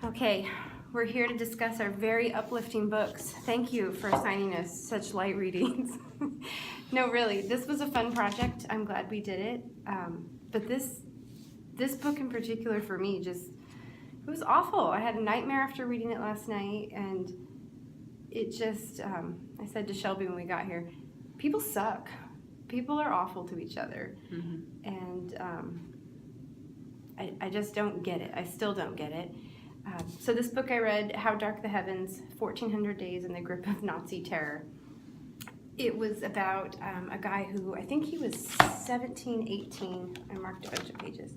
Okay, we're here to discuss our very uplifting books. Thank you for assigning us such light readings. No, really, this was a fun project. I'm glad we did it. But this book in particular for me it was awful. I had a nightmare after reading it last night, and it just, I said to Shelby when we got here, people suck. People are awful to each other. Mm-hmm. And I just don't get it. I still don't get it. So this book I read, How Dark the Heavens, 1400 Days in the Grip of Nazi Terror. It was about a guy who, I think he was 17, 18. I marked a bunch of pages.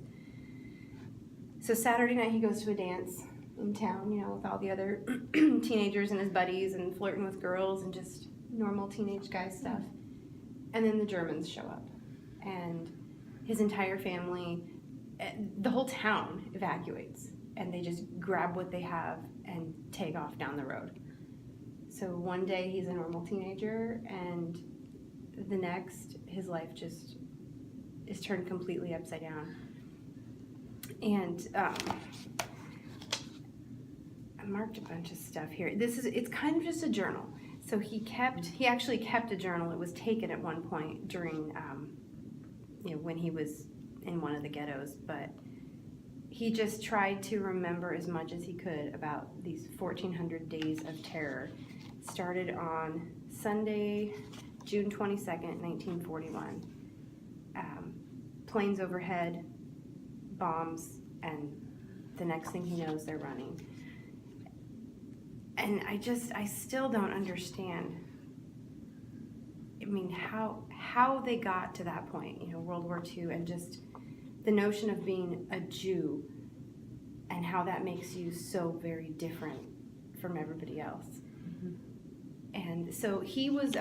So Saturday night he goes to a dance in town, with all the other teenagers and his buddies and flirting with girls and just normal teenage guy stuff. And then the Germans show up. And his entire family, the whole town evacuates. And they just grab what they have and take off down the road. So one day he's a normal teenager, and the next his life just is turned completely upside down. And I marked a bunch of stuff here. It's kind of just a journal. So he actually kept a journal. It was taken at one point during when he was in one of the ghettos, but he just tried to remember as much as he could about these 1400 days of terror. Started on Sunday, June 22nd, 1941. Planes overhead, bombs, and the next thing he knows, they're running. And I still don't understand. I mean, how they got to that point, World War II, and just the notion of being a Jew and how that makes you so very different from everybody else. Mm-hmm. And so he was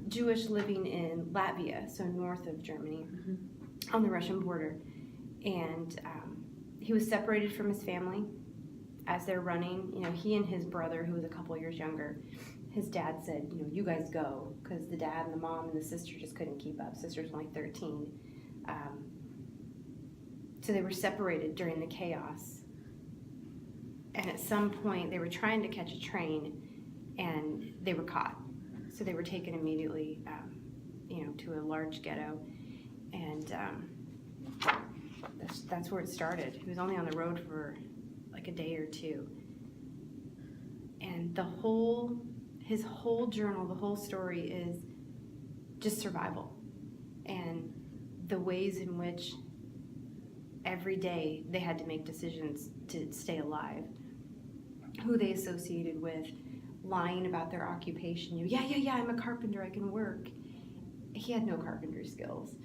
Jewish living in Latvia, so north of Germany, mm-hmm. on the Russian border. And he was separated from his family as they're running. He and his brother, who was a couple years younger, his dad said, you guys go, because the dad and the mom and the sister just couldn't keep up. Sister's only 13. So they were separated during the chaos. And at some point, they were trying to catch a train, and they were caught. So they were taken immediately, to a large ghetto. And that's where it started. He was only on the road for like a day or two. And his whole journal, the whole story is just survival. And the ways in which every day they had to make decisions to stay alive, who they associated with, lying about their occupation. Yeah, I'm a carpenter, I can work. He had no carpentry skills.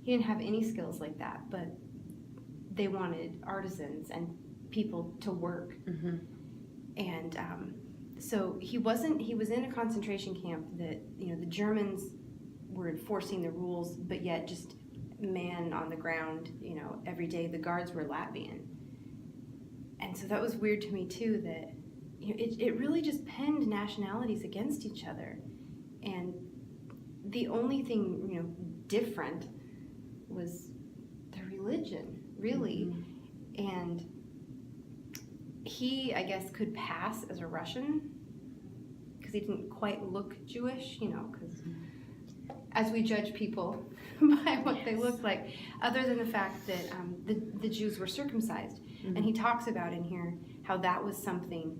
He didn't have any skills like that, but they wanted artisans and people to work. Mm-hmm. And so he was in a concentration camp that, the Germans were enforcing the rules, but yet just man on the ground, every day. The guards were Latvian. And so that was weird to me too, that it really just penned nationalities against each other. And the only thing, different was the religion, really. Mm-hmm. And he, I guess, could pass as a Russian because he didn't quite look Jewish, because as we judge people by what they look like, other than the fact that the Jews were circumcised. Mm-hmm. And he talks about in here how that was something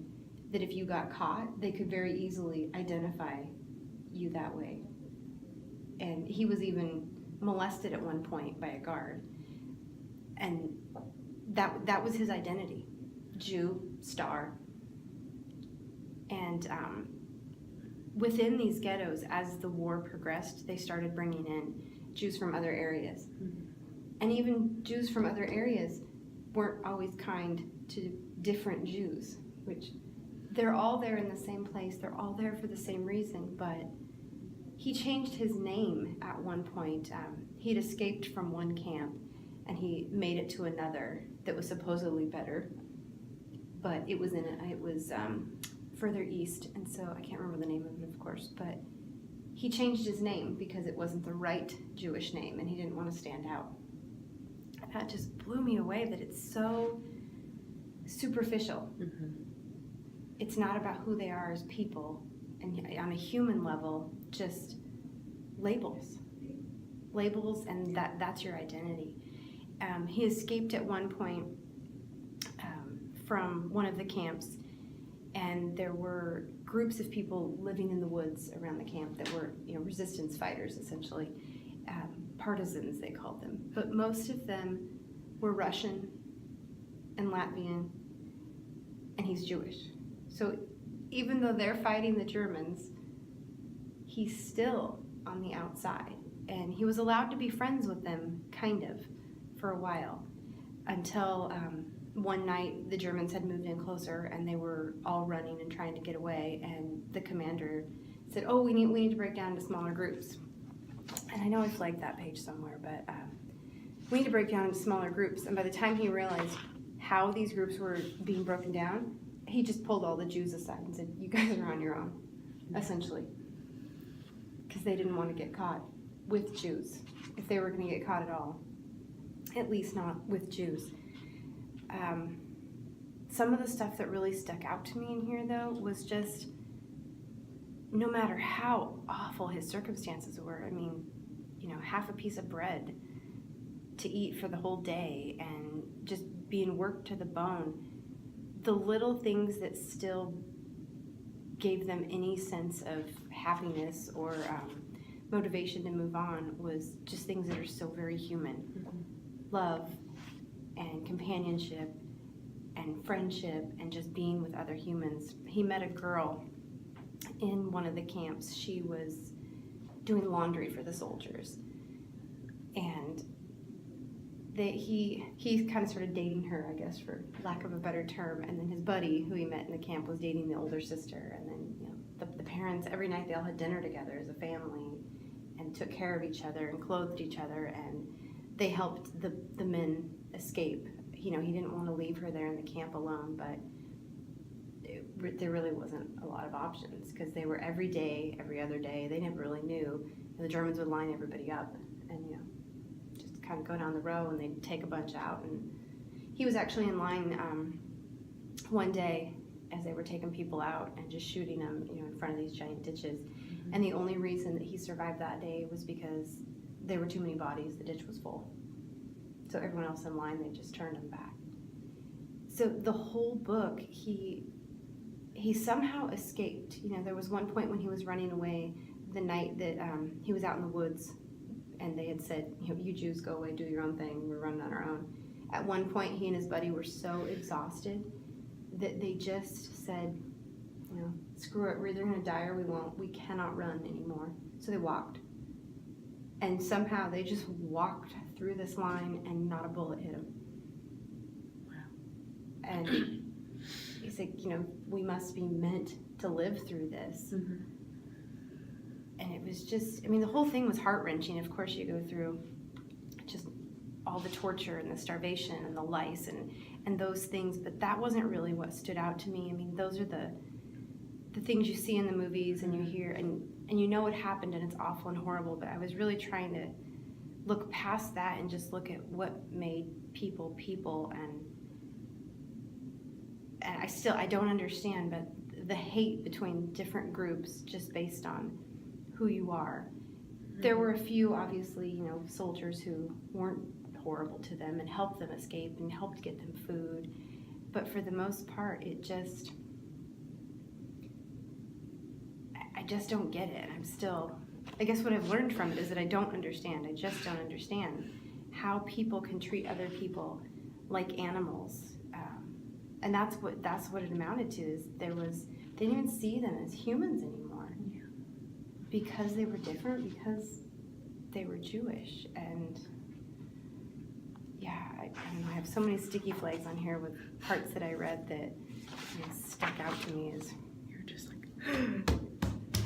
that if you got caught, they could very easily identify you that way. And he was even molested at one point by a guard. And that was his identity. Jew, star. And within these ghettos, as the war progressed, they started bringing in Jews from other areas. Mm-hmm. And even Jews from other areas weren't always kind to different Jews, which they're all there in the same place, they're all there for the same reason, but he changed his name at one point. He'd escaped from one camp, and he made it to another that was supposedly better, but it was further east, and so I can't remember the name of it, of course, but he changed his name because it wasn't the right Jewish name, and he didn't want to stand out. And that just blew me away, that it's so superficial. Mm-hmm. It's not about who they are as people, and on a human level, just labels, and that's your identity. He escaped at one point from one of the camps, and there were groups of people living in the woods around the camp that were, resistance fighters, essentially, partisans they called them. But most of them were Russian and Latvian, and he's Jewish. So even though they're fighting the Germans, he's still on the outside. And he was allowed to be friends with them, kind of, for a while, until one night the Germans had moved in closer and they were all running and trying to get away, and the commander said, oh, we need to break down into smaller groups. And I know I flagged that page somewhere, but we need to break down into smaller groups. And by the time he realized how these groups were being broken down, he just pulled all the Jews aside and said, you guys are on your own, essentially. Because they didn't want to get caught with Jews, if they were going to get caught at all. At least not with Jews. Some of the stuff that really stuck out to me in here, though, was just, no matter how awful his circumstances were, I mean, half a piece of bread to eat for the whole day and just being worked to the bone, the little things that still gave them any sense of happiness or motivation to move on was just things that are so very human. Mm-hmm. Love and companionship and friendship and just being with other humans. He met a girl in one of the camps. She was doing laundry for the soldiers, and he kind of started dating her, I guess, for lack of a better term. And then his buddy, who he met in the camp, was dating the older sister. And then the parents, every night they all had dinner together as a family and took care of each other and clothed each other, and they helped the men escape. He didn't want to leave her there in the camp alone, but there really wasn't a lot of options, because they were every day, every other day. They never really knew. And the Germans would line everybody up and just kind of go down the row, and they'd take a bunch out. And he was actually in line one day as they were taking people out and just shooting them, in front of these giant ditches. Mm-hmm. And the only reason that he survived that day was because there were too many bodies. The ditch was full. So everyone else in line, they just turned him back. So the whole book, he somehow escaped. There was one point when he was running away the night that he was out in the woods, and they had said, you Jews go away, do your own thing, we're running on our own. At one point, he and his buddy were so exhausted that they just said, screw it, we're either going to die or we won't. We cannot run anymore. So they walked. And somehow they just walked through this line and not a bullet hit them. Wow. And he's like, we must be meant to live through this. Mm-hmm. And it was just, the whole thing was heart-wrenching. Of course, you go through just all the torture and the starvation and the lice and those things, but that wasn't really what stood out to me. Those are the things you see in the movies and you hear, and you know what happened, and it's awful and horrible, but I was really trying to look past that and just look at what made people, and I don't understand, but the hate between different groups just based on who you are. Mm-hmm. There were a few, obviously, soldiers who weren't horrible to them and helped them escape and helped get them food, but for the most part, I just don't get it. I guess what I've learned from it is that I don't understand. I just don't understand how people can treat other people like animals. And that's what it amounted to, is they didn't even see them as humans anymore. Yeah. Because they were different, because they were Jewish. And yeah, I don't know, I have so many sticky flags on here with parts that I read that stuck out to me as, you're just like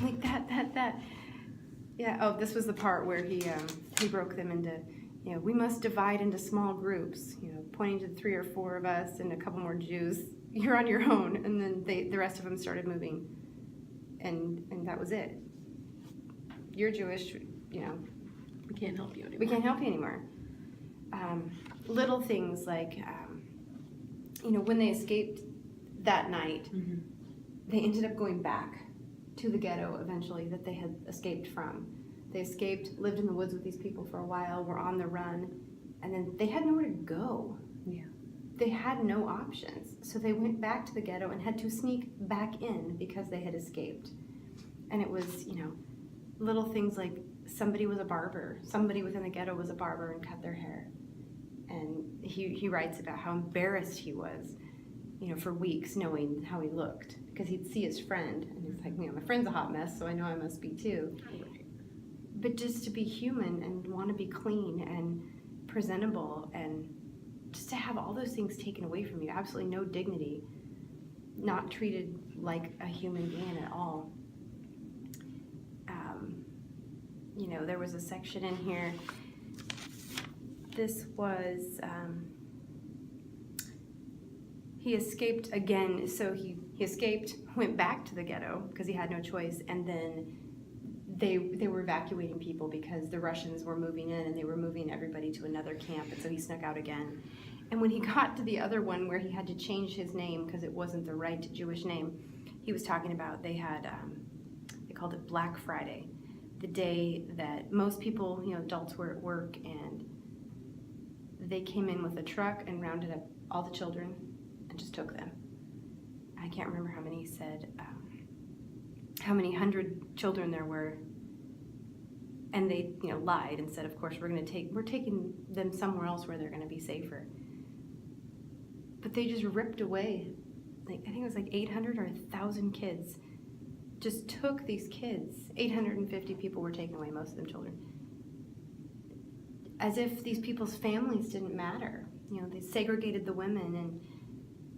like that. Yeah, oh, this was the part where he broke them into, we must divide into small groups, pointing to 3 or 4 of us and a couple more Jews. You're on your own. And then the rest of them started moving. And that was it. You're Jewish, we can't help you anymore. We can't help you anymore. Little things like when they escaped that night, Mm-hmm. they ended up going back to the ghetto eventually that they had escaped from. They escaped, lived in the woods with these people for a while, were on the run, and then they had nowhere to go. Yeah. They had no options. So they went back to the ghetto and had to sneak back in because they had escaped. And it was, little things like somebody was a barber. Somebody within the ghetto was a barber and cut their hair. And he writes about how embarrassed he was, for weeks knowing how he looked. Because he'd see his friend and he's like, my friend's a hot mess, so I know I must be too. Right. But just to be human and want to be clean and presentable and just to have all those things taken away from you, absolutely no dignity, not treated like a human being at all. There was a section in here. This was, he escaped again. So he escaped, went back to the ghetto because he had no choice. And then they were evacuating people because the Russians were moving in and they were moving everybody to another camp. And so he snuck out again. And when he got to the other one where he had to change his name because it wasn't the right Jewish name, he was talking about they had, they called it Black Friday, the day that most people, adults were at work, and they came in with a truck and rounded up all the children and just took them. I can't remember how many he said, how many hundred children there were. And they, lied and said, of course, we're taking them somewhere else where they're going to be safer. But they just ripped away, I think it was 800 or 1,000 kids. Just took these kids. 850 people were taken away, most of them children. As if these people's families didn't matter. They segregated the women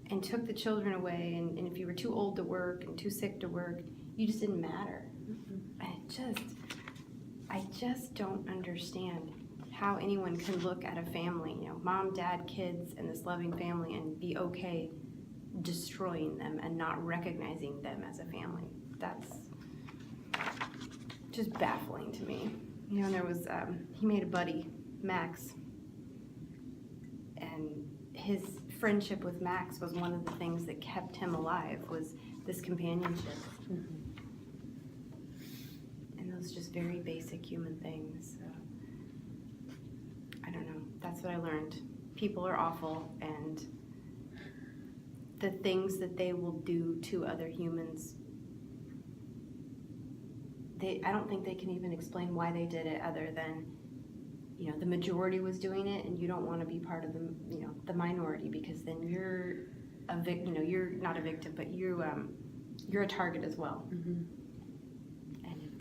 and took the children away. And if you were too old to work and too sick to work, you just didn't matter. And I just don't understand how anyone can look at a family, mom, dad, kids, and this loving family, and be okay destroying them and not recognizing them as a family. That's just baffling to me. And there was, he made a buddy, Max, and his friendship with Max was one of the things that kept him alive, was this companionship. Mm-hmm. And those just very basic human things. So, I don't know. That's what I learned. People are awful, and the things that they will do to other humans, I don't think they can even explain why they did it, other than, the majority was doing it, and you don't want to be part of the minority, because then you're a victim. You're not a victim, but you're a target as well. Mm-hmm. And it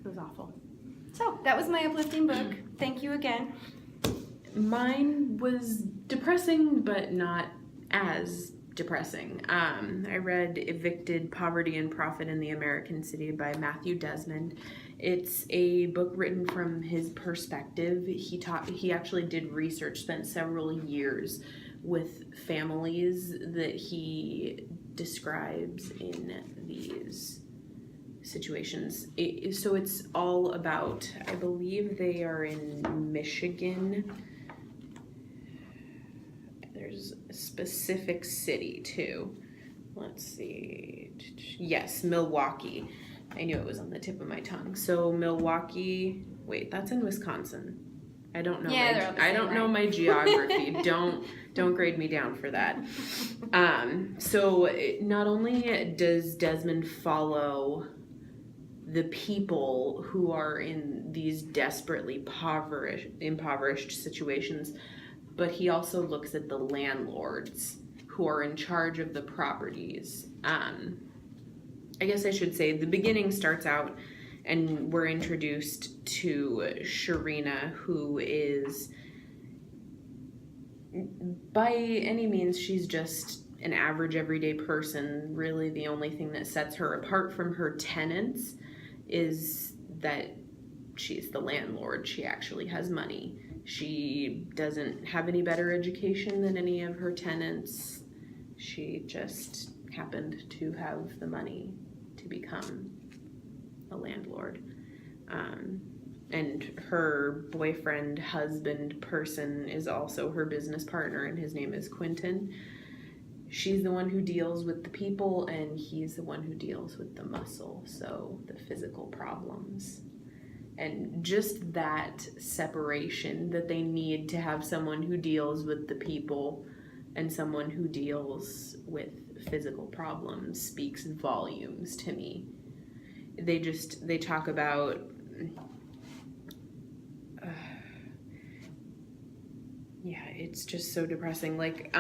was awful. So that was my uplifting book. Thank you again. Mine was depressing, but not as depressing. I read Evicted: Poverty and Profit in the American City by Matthew Desmond. It's a book written from his perspective. He actually did research, spent several years with families that he describes in these situations. So it's all about, I believe they are in Michigan. There's a specific city too. Let's see. Yes, Milwaukee. I knew it was on the tip of my tongue. So Milwaukee, wait, that's in Wisconsin. I don't know. Yeah, I don't know my geography. Don't grade me down for that. So not only does Desmond follow the people who are in these desperately impoverished situations, but he also looks at the landlords who are in charge of the properties. I guess I should say the beginning starts out and we're introduced to Sharina, who is, by any means, she's just an average everyday person. Really the only thing that sets her apart from her tenants is that she's the landlord. She actually has money. She doesn't have any better education than any of her tenants. She just happened to have the money to become a landlord. and her boyfriend, husband person is also her business partner, and his name is Quentin. She's the one who deals with the people, and he's the one who deals with the muscle, so the physical problems. And just that separation, that they need to have someone who deals with the people and someone who deals with physical problems, speaks volumes to me. They talk about it's just so depressing. Like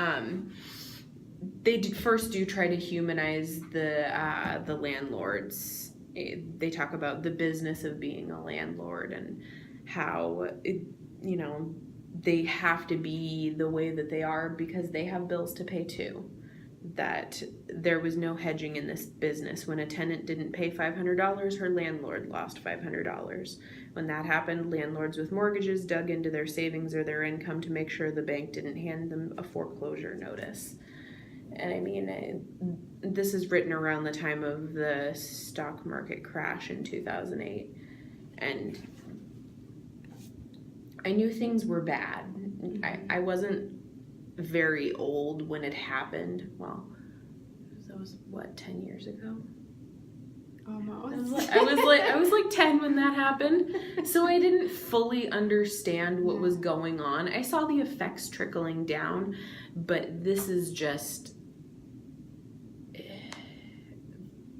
they first do try to humanize the landlords. They talk about the business of being a landlord and how they have to be the way that they are because they have bills to pay too. That there was no hedging in this business. When a tenant didn't pay $500, her landlord lost $500. When that happened, landlords with mortgages dug into their savings or their income to make sure the bank didn't hand them a foreclosure notice. And I mean, this is written around the time of the stock market crash in 2008. And I knew things were bad. I wasn't very old when it happened. Well, that was 10 years ago? Almost. I was like 10 when that happened. So I didn't fully understand what was going on. I saw the effects trickling down, but this is just,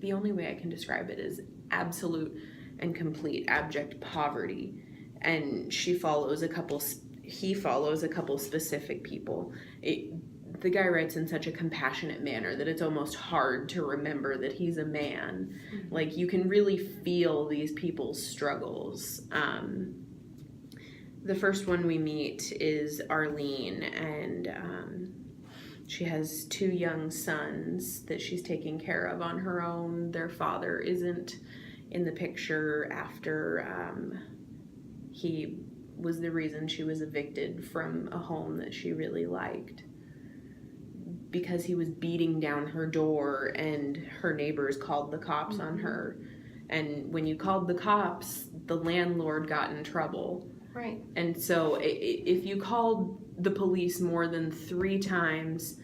the only way I can describe it is absolute and complete abject poverty. And he follows a couple specific people. The guy writes in such a compassionate manner that it's almost hard to remember that he's a man. Mm-hmm. Like, you can really feel these people's struggles. The first one we meet is Arlene, and she has 2 young sons that she's taking care of on her own. Their father isn't in the picture after he was the reason she was evicted from a home that she really liked, because he was beating down her door and her neighbors called the cops on her. And when you called the cops, the landlord got in trouble. Right. And so if you called the police more than 3 times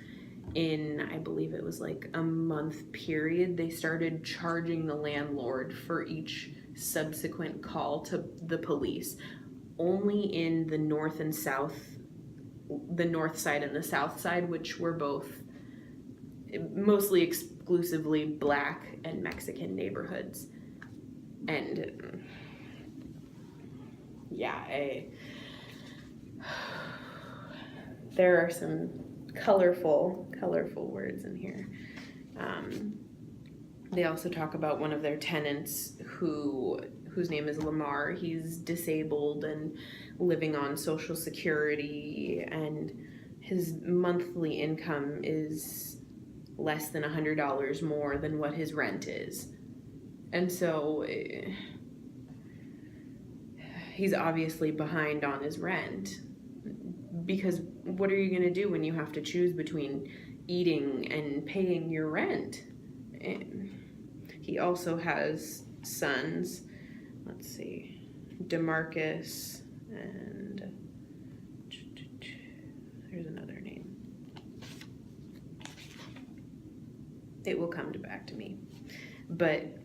in, I believe it was like a month period, they started charging the landlord for each subsequent call to the police. Only in the north and south, the north side and the south side, which were both mostly exclusively Black and Mexican neighborhoods. And there are some colorful words in here. They also talk about one of their tenants whose name is Lamar. He's disabled and living on Social Security, and his monthly income is less than $100 more than what his rent is. And so he's obviously behind on his rent, because what are you going to do when you have to choose between eating and paying your rent? And he also has sons. Let's see, DeMarcus, and there's another name. It will come back to me. But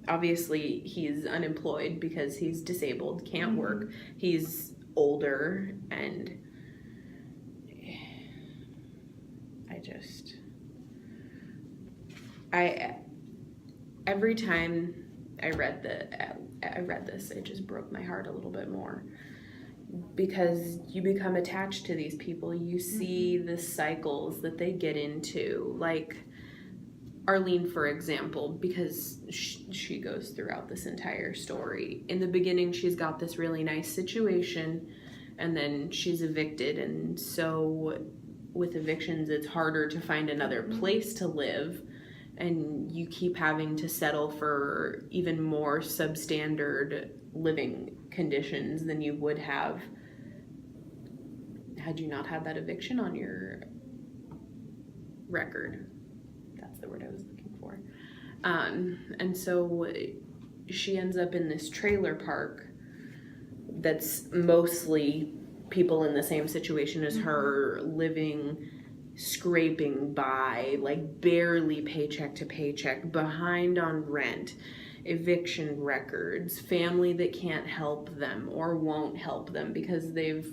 obviously he's unemployed because he's disabled, can't work. He's older, and every time I read this, it just broke my heart a little bit more, because you become attached to these people. You see the cycles that they get into, like Arlene, for example, because she goes throughout this entire story. In the beginning, she's got this really nice situation, and then she's evicted, and so with evictions, it's harder to find another place to live, and you keep having to settle for even more substandard living conditions than you would have had you not had that eviction on your record. That's the word I was looking for. And so she ends up in this trailer park that's mostly people in the same situation as her, living, scraping by, like barely paycheck to paycheck, behind on rent, eviction records, family that can't help them or won't help them because they've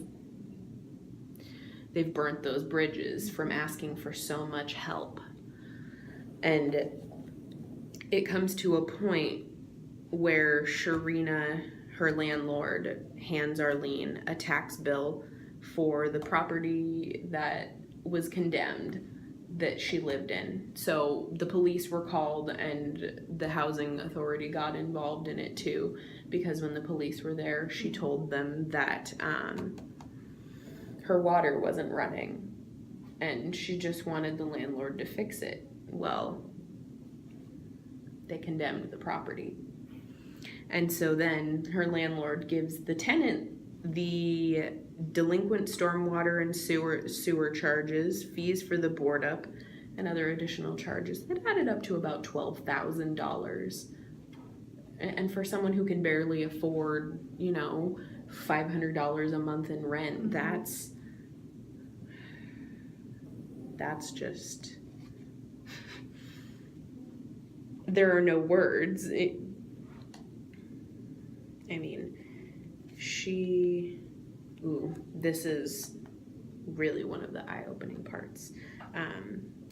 burnt those bridges from asking for so much help. And it comes to a point where Sharina, her landlord, hands Arlene a tax bill for the property that was condemned that she lived in. So the police were called and the housing authority got involved in it too, because when the police were there, she told them that her water wasn't running and she just wanted the landlord to fix it. Well, they condemned the property. And so then her landlord gives the tenant the delinquent stormwater and sewer charges, fees for the board up, and other additional charges. It added up to about $12,000. And for someone who can barely afford, $500 a month in rent, that's just... There are no words. This is really one of the eye-opening parts.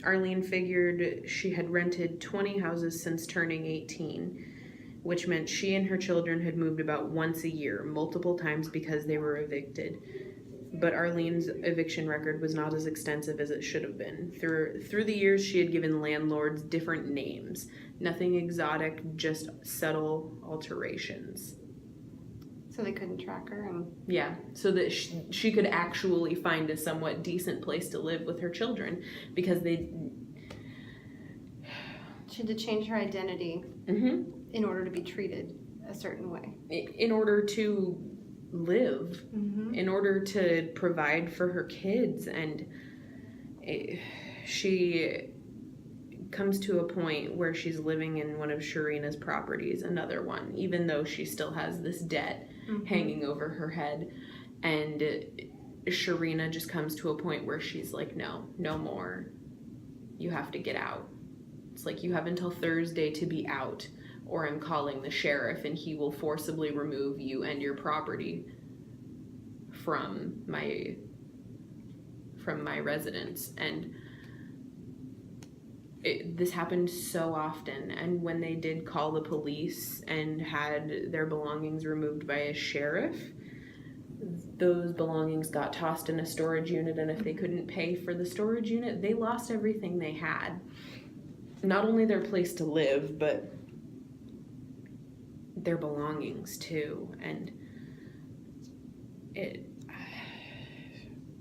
Arlene figured she had rented 20 houses since turning 18, which meant she and her children had moved about once a year, multiple times because they were evicted. But Arlene's eviction record was not as extensive as it should have been. Through the years, she had given landlords different names. Nothing exotic, just subtle alterations. So they couldn't track her? Yeah, so that she could actually find a somewhat decent place to live with her children, because She had to change her identity in order to be treated a certain way. In order to live, in order to provide for her kids. And she comes to a point where she's living in one of Sharina's properties, another one, even though she still has this debt hanging over her head. And Sharina just comes to a point where she's like, no more. You have to get out. It's like, you have until Thursday to be out, or I'm calling the sheriff and he will forcibly remove you and your property from my residence. And this happened so often. And when they did call the police and had their belongings removed by a sheriff, those belongings got tossed in a storage unit, and if they couldn't pay for the storage unit, they lost everything they had. Not only their place to live, but their belongings too. And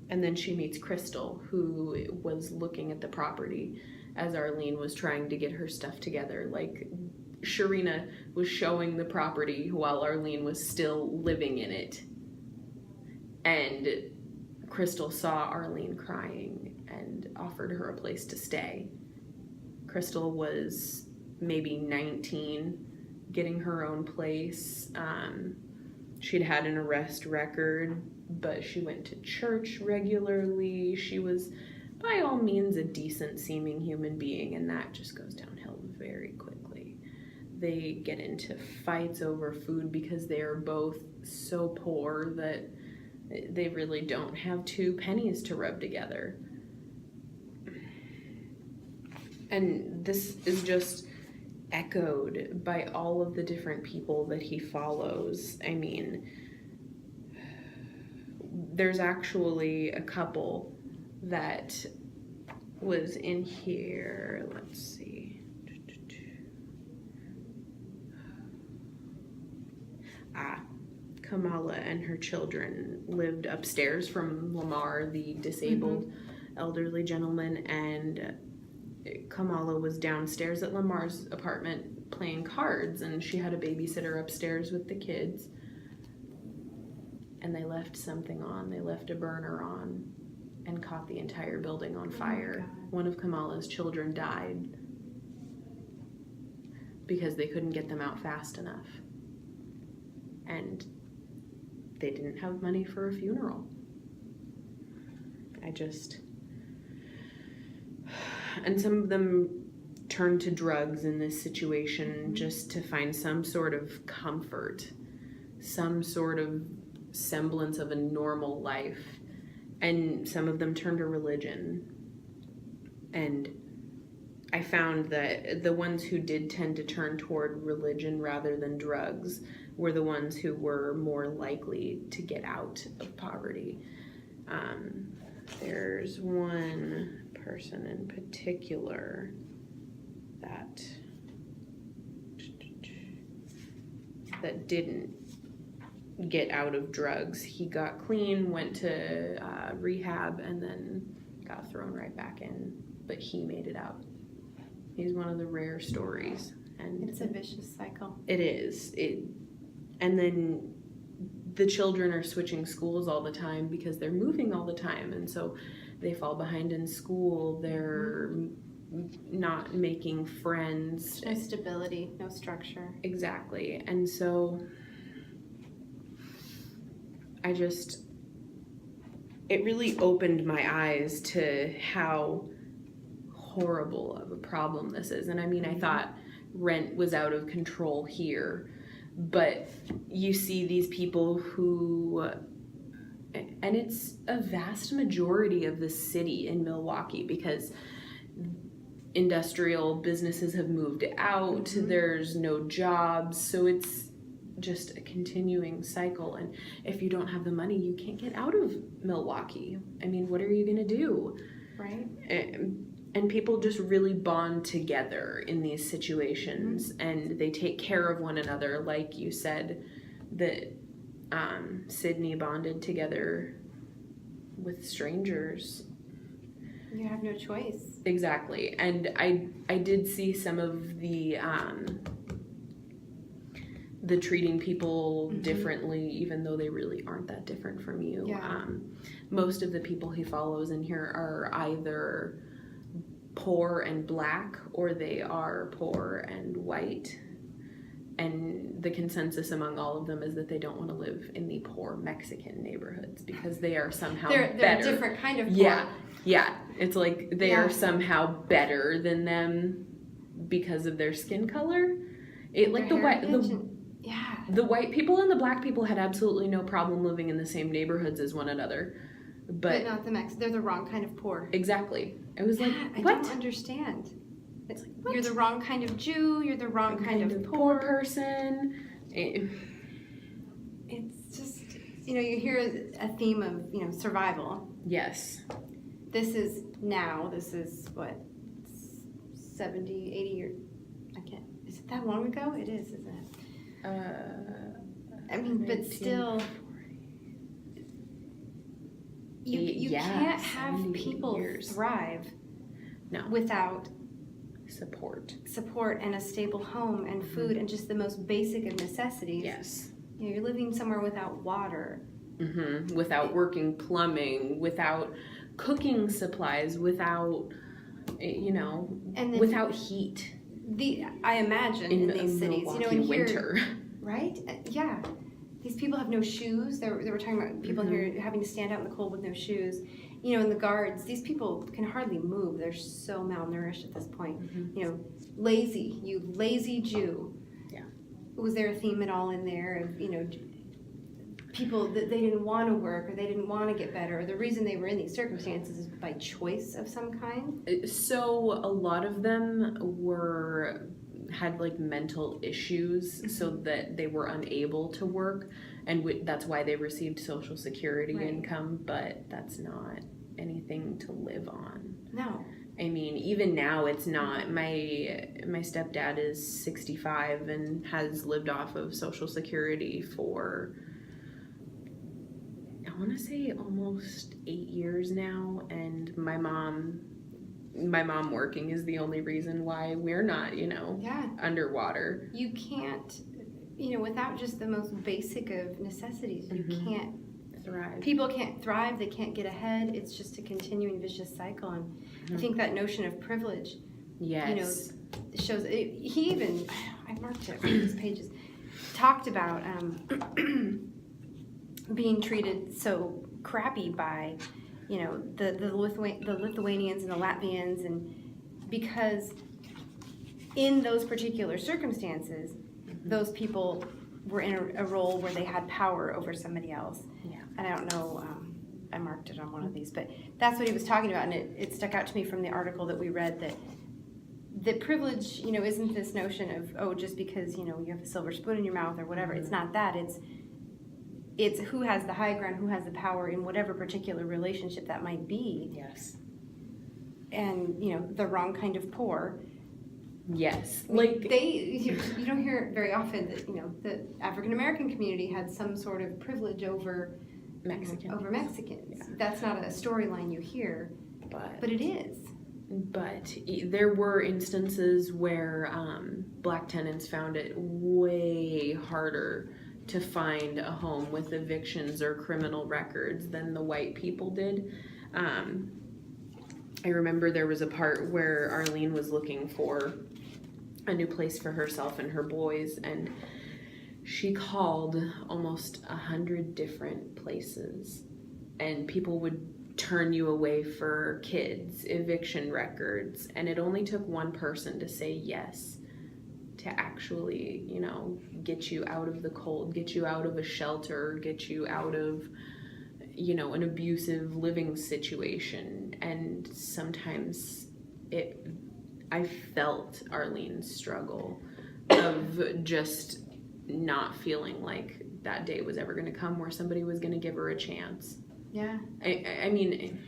then she meets Crystal, who was looking at the property as Arlene was trying to get her stuff together. Like, Sharina was showing the property while Arlene was still living in it. And Crystal saw Arlene crying and offered her a place to stay. Crystal was maybe 19, getting her own place. She'd had an arrest record, but she went to church regularly. She was, by all means, a decent-seeming human being, and that just goes downhill very quickly. They get into fights over food because they are both so poor that they really don't have 2 pennies to rub together. And this is just echoed by all of the different people that he follows. I mean, there's actually a couple that was in here. Let's see. Kamala and her children lived upstairs from Lamar, the disabled elderly gentleman, and Kamala was downstairs at Lamar's apartment playing cards, and she had a babysitter upstairs with the kids, and they left something on. They left a burner on and caught the entire building on fire. One of Kamala's children died. because they couldn't get them out fast enough. And they didn't have money for a funeral. And some of them turned to drugs in this situation just to find some sort of comfort, some sort of semblance of a normal life. And some of them turned to religion. And I found that the ones who did tend to turn toward religion rather than drugs were the ones who were more likely to get out of poverty. There's one person in particular that didn't get out of drugs. He got clean, went to rehab, and then got thrown right back in. But he made it out. He's one of the rare stories. And it's a vicious cycle. It is. And then the children are switching schools all the time because they're moving all the time. And so they fall behind in school. They're not making friends. No stability, no structure. Exactly. And so it really opened my eyes to how horrible of a problem this is. And I mean, I thought rent was out of control here, but you see these people who, and it's a vast majority of the city in Milwaukee because industrial businesses have moved out, there's no jobs, so it's just a continuing cycle. And if you don't have the money, you can't get out of Milwaukee. I mean, what are you gonna do? Right. And people just really bond together in these situations, and they take care of one another. Like you said, that Sydney bonded together with strangers. You have no choice. Exactly. And I did see some of the treating people differently, even though they really aren't that different from you. Yeah. Most of the people he follows in here are either poor and black, or they are poor and white. And the consensus among all of them is that they don't want to live in the poor Mexican neighborhoods because they are somehow they're better. A different kind of poor. Yeah. It's like they are somehow better than them because of their skin color. The white people and the black people had absolutely no problem living in the same neighborhoods as one another. But not the Mexicans. They're the wrong kind of poor. Exactly. It was like, I what? don't understand. It's like, what? You're the wrong kind of Jew. You're the wrong kind of poor person. It's just, you hear a theme of, survival. Yes. This is what, 70, 80 years, is it that long ago? It is, isn't it? But still, you can't have people thrive without support and a stable home and food and just the most basic of necessities. Yes. You're living somewhere without water. Without working plumbing, without cooking supplies, without, without heat. I imagine in these cities, in winter. Right? Yeah. These people have no shoes. They were talking about people here having to stand out in the cold with no shoes. And the guards, these people can hardly move. They're so malnourished at this point. Lazy, you lazy Jew. Yeah. Was there a theme at all in there of, people that they didn't want to work or they didn't want to get better? Or the reason they were in these circumstances is by choice of some kind? So a lot of them had like mental issues so that they were unable to work, and that's why they received Social Security income, but that's not anything to live on. No. I mean, even now it's not. My stepdad is 65 and has lived off of Social Security for, I want to say, almost 8 years now, and my mom working is the only reason why we're not, underwater. You can't, without just the most basic of necessities, you can't thrive. People can't thrive. They can't get ahead. It's just a continuing vicious cycle. And I think that notion of privilege, yes, shows. I I marked it on these pages, talked about being treated so crappy by, the Lithuanians and the Latvians, and because in those particular circumstances, those people were in a role where they had power over somebody else. Yeah. And I don't know, I marked it on one of these, but that's what he was talking about, and it stuck out to me from the article that we read, that privilege, isn't this notion of, just because, you have a silver spoon in your mouth or whatever. It's not that. It's who has the high ground, who has the power in whatever particular relationship that might be. Yes. And, the wrong kind of poor. Yes. You don't hear it very often that, the African American community had some sort of privilege over Mexicans. Yeah. That's not a storyline you hear, but it is. But there were instances where black tenants found it way harder to find a home with evictions or criminal records than the white people did. I remember there was a part where Arlene was looking for a new place for herself and her boys, and she called almost 100 different places, and people would turn you away for kids, eviction records, and it only took one person to say yes to actually, get you out of the cold, get you out of a shelter, get you out of, an abusive living situation. And sometimes I felt Arlene's struggle of just not feeling like that day was ever going to come where somebody was going to give her a chance. Yeah. I mean,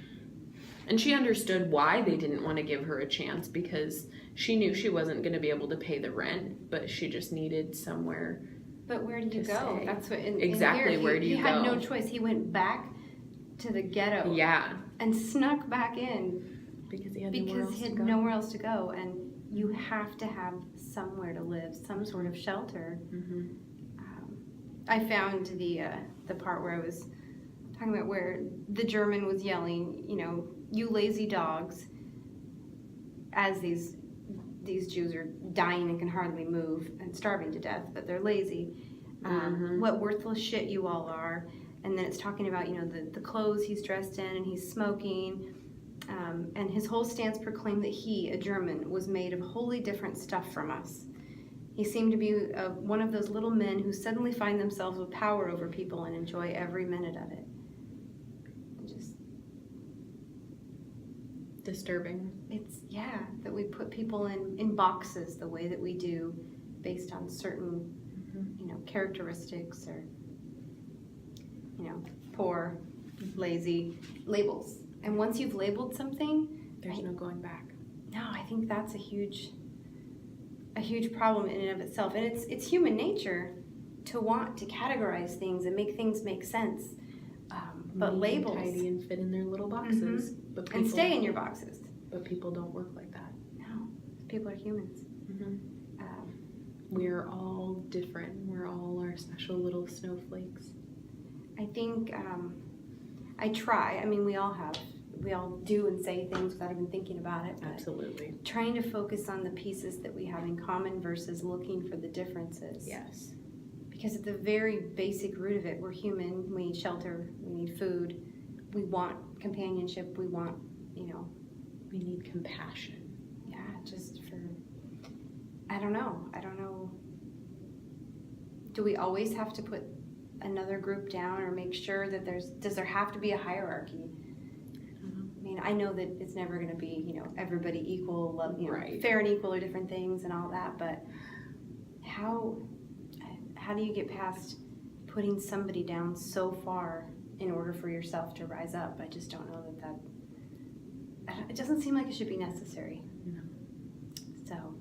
and she understood why they didn't want to give her a chance, because she knew she wasn't going to be able to pay the rent, but she just needed somewhere. But where did you go? Stay. That's what. Exactly. Where do you go? He had no choice. He went back to the ghetto. Yeah. And snuck back in because he had nowhere else to go. And you have to have somewhere to live, some sort of shelter. Mm-hmm. I found the part where I was talking about where the German was yelling, you lazy dogs, as these Jews are dying and can hardly move and starving to death, but they're lazy. What worthless shit you all are. And then it's talking about, the clothes he's dressed in, and he's smoking. And his whole stance proclaimed that he, a German, was made of wholly different stuff from us. He seemed to be one of those little men who suddenly find themselves with power over people and enjoy every minute of it. Just disturbing. It's, that we put people in boxes the way that we do based on certain, characteristics or, poor, lazy labels. And once you've labeled something, there's no going back. No, I think that's a huge problem in and of itself. And it's human nature to want to categorize things and make things make sense. But labels, tidy and fit in their little boxes, but people, and stay in your boxes. But people don't work like that. No, people are humans. Mm-hmm. We're all different. We're all our special little snowflakes. I think I try. I mean, we all do and say things without even thinking about it. Absolutely. Trying to focus on the pieces that we have in common versus looking for the differences. Yes. Because at the very basic root of it, we're human. We need shelter. We need food. We want companionship. We want, we need compassion. Yeah, just for, I don't know. Do we always have to put another group down or make sure that does there have to be a hierarchy? I mean, I know that it's never going to be, everybody equal, right. Fair and equal are different things and all that, but how do you get past putting somebody down so far in order for yourself to rise up? I just don't know that it doesn't seem like it should be necessary. No. So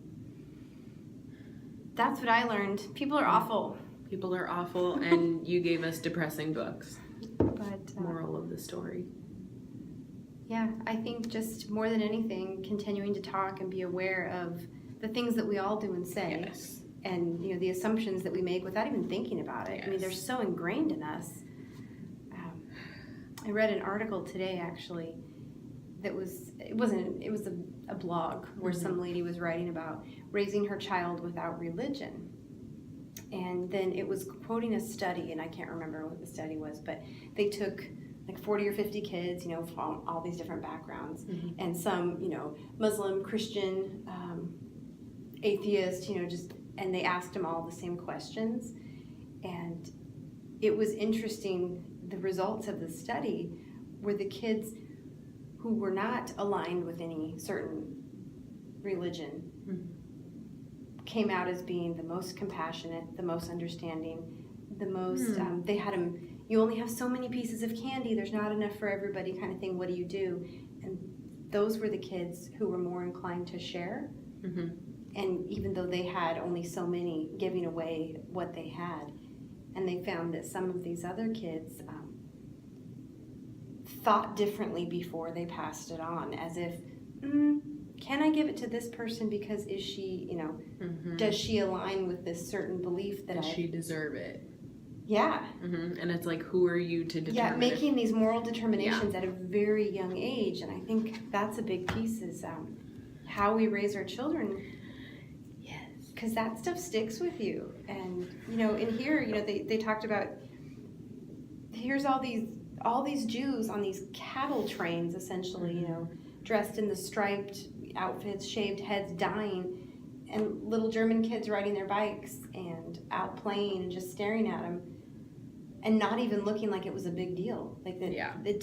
that's what I learned. People are awful. People are awful, and you gave us depressing books. But moral of the story. Yeah, I think just more than anything, continuing to talk and be aware of the things that we all do and say. Yes. And, the assumptions that we make without even thinking about it. Yes. I mean, they're so ingrained in us. I read an article today, actually, it was a blog where Mm-hmm. some lady was writing about raising her child without religion. And then it was quoting a study, and I can't remember what the study was, but they took like 40 or 50 kids, you know, from all these different backgrounds, Mm-hmm. and some, you know, Muslim, Christian, atheist, you know, and they asked them all the same questions. And it was interesting, the results of the study were the kids who were not aligned with any certain religion came out as being the most compassionate, the most understanding, the most, they had them, you only have so many pieces of candy, there's not enough for everybody kind of thing, what do you do? And those were the kids who were more inclined to share. Mm-hmm. And even though they had only so many, giving away what they had. And they found that some of these other kids thought differently before they passed it on, as if, can I give it to this person because is she, you know, does she align with this certain belief that Does she deserve it? Yeah. Mm-hmm. And it's like, who are you to determine? Yeah, making these moral determinations at a very young age. And I think that's a big piece is how we raise our children. Yes. Because that stuff sticks with you. And, you know, in here, you know, they talked about, here's all these Jews on these cattle trains, essentially, you know, dressed in the striped outfits, shaved heads, dying, and little German kids riding their bikes and out playing and just staring at them, and not even looking like it was a big deal. Like that, it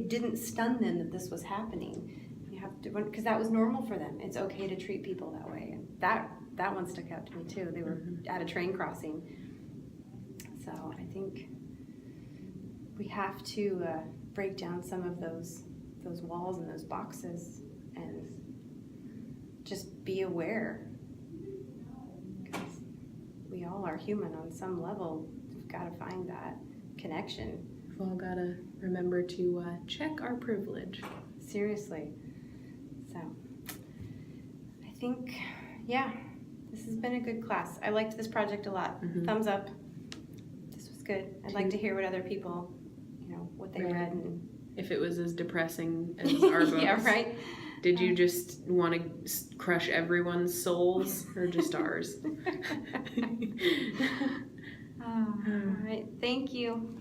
didn't stun them that this was happening. You have to, because that was normal for them. It's okay to treat people that way, and that one stuck out to me too. They were at a train crossing, so I think we have to break down some of those walls and those boxes and just be aware, because we all are human on some level. We've got to find that connection. We've all got to remember to check our privilege. Seriously. So I think, this has been a good class. I liked this project a lot. Thumbs up. This was good. I'd like to hear what other people, you know, what they read and if it was as depressing as our books. Yeah, right. Did you just want to crush everyone's souls or just ours? All right. Thank you.